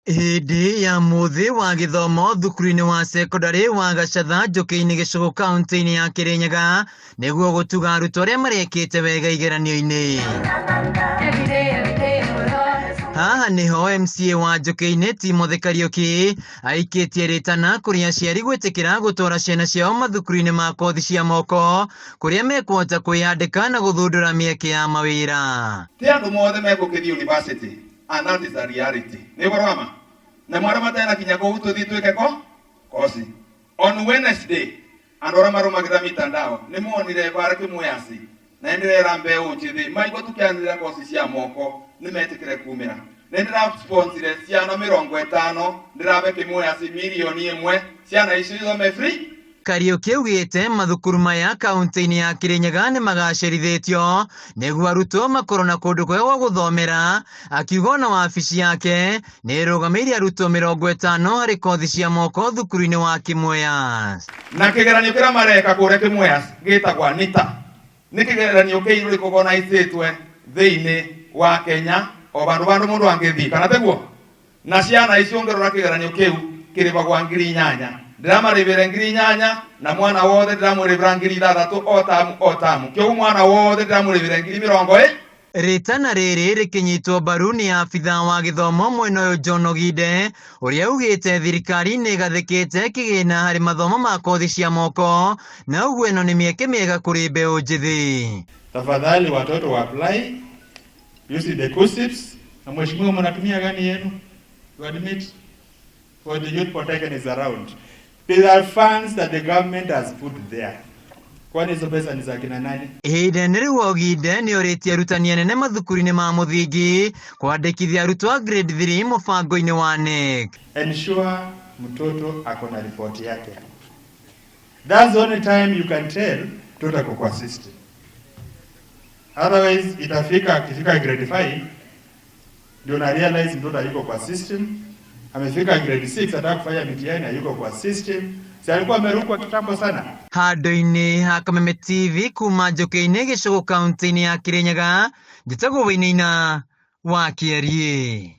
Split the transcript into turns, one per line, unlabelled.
Hĩndĩ ya mũthĩ wa gĩthomo thukuru-inĩ wa secondary wa Gacatha Njũkĩ-inĩ Gĩcũgũ kaunti-inĩ ya Kĩrĩnyaga nĩguo gũtuga arutwo arĩa marekĩte wega igeranio-inĩ. Haha nĩho MCA wa Njũkĩ-inĩ Timothy Kariuki aikĩtie rĩtana kũrĩ aciari gwĩtĩkĩra gũtwara ciana ciao mathukuru-inĩ ma kothi cia moko kũrĩa mekũhota kwĩyandĩka na gũthundũra mĩeke ya mawĩra.
Ti andũ mothe megũkĩthiĩ university and that is the reality. Nĩ ũrama na mwana matena kinya kũu tũthiĩ twĩke kosi on Wednesday andũ arĩa marũmagĩrĩra mitandao nĩ monire bara kĩmwĩaci na ndĩrera mbeũ njĩthĩ maigua tũkĩanĩrĩra kosi cia moko nĩ metĩkĩre kumĩra nĩ ndĩrasponsire ciana 50 ndĩrabe kĩmwĩaci milioni 1 ciana icio ithome free.
Kariuki augĩte mathukuru maya kaunti-inĩ ya Kĩrĩnyaga nĩ magacĩrithĩtio nĩguo arutwo makorwo na kũndũ kwega gwa gũthomera, akiuga na wabici yake nĩ ĩrũgamĩrĩire arutwo 50 harĩ kothi cia moko thukuru-inĩ wa Kĩmwea.
Na kĩgeranio kĩrĩa mareka kũrĩa Kĩmwea gĩtagwo NITA nĩ kĩgeranio kĩirũ recognizetwe thĩinĩ wa Kenya o bandũ mũndũ angĩthiĩ kana teguo na ciana icio ngĩrora kĩgeranio kĩu kĩrĩbagwo 8,000 ndĩramarĩbĩre 8,000 na mwana wothe ndĩramũrĩbĩra 6,000 o tamu kĩu mwana wothe ndĩramũrĩbĩre 20,000.
Rĩtana rĩrĩ rĩkĩnyitwo mbaru nĩ abitha wa gĩthomo mwena ũyũ John Oginde ũrĩa augĩte thirikari nĩ ĩgathĩkĩte kĩgĩna harĩ mathomo ma kothi cia moko na ũguo ĩno nĩ mĩeke mĩega kũrĩ mbeũ njĩthĩ.
Tafadhali watoto wa apply use the KUSSIPS na mheshimiwa mnatumia gani yenu to admit for the youth protection is around. These are funds that the government has put there. Kwani hizo pesa ni za kina nani?
Ihinda-inĩ rĩu Oginde nĩ orĩtie arutani anene mathukuru-inĩ ma mũthingi kwandĩkithia arutwo a grade 3 mũbango-inĩ wa NEC.
Ensure mtoto ako na report yake. That's the only time you can tell mtoto ako kwa system. Otherwise akifika grade 5 ndio na realize mtoto yuko kwa system. Amefika grade 6 ataka kufanya mitihani na yuko kwa system. Si alikuwa amerukwa kitambo sana.
Handũ-inĩ ha Kameme TV kuma Njũkĩ-inĩ Gĩcũgũ kaunti-inĩ ya Kĩrĩnyaga, njĩtagwo Wĩinaina wa Kĩarie.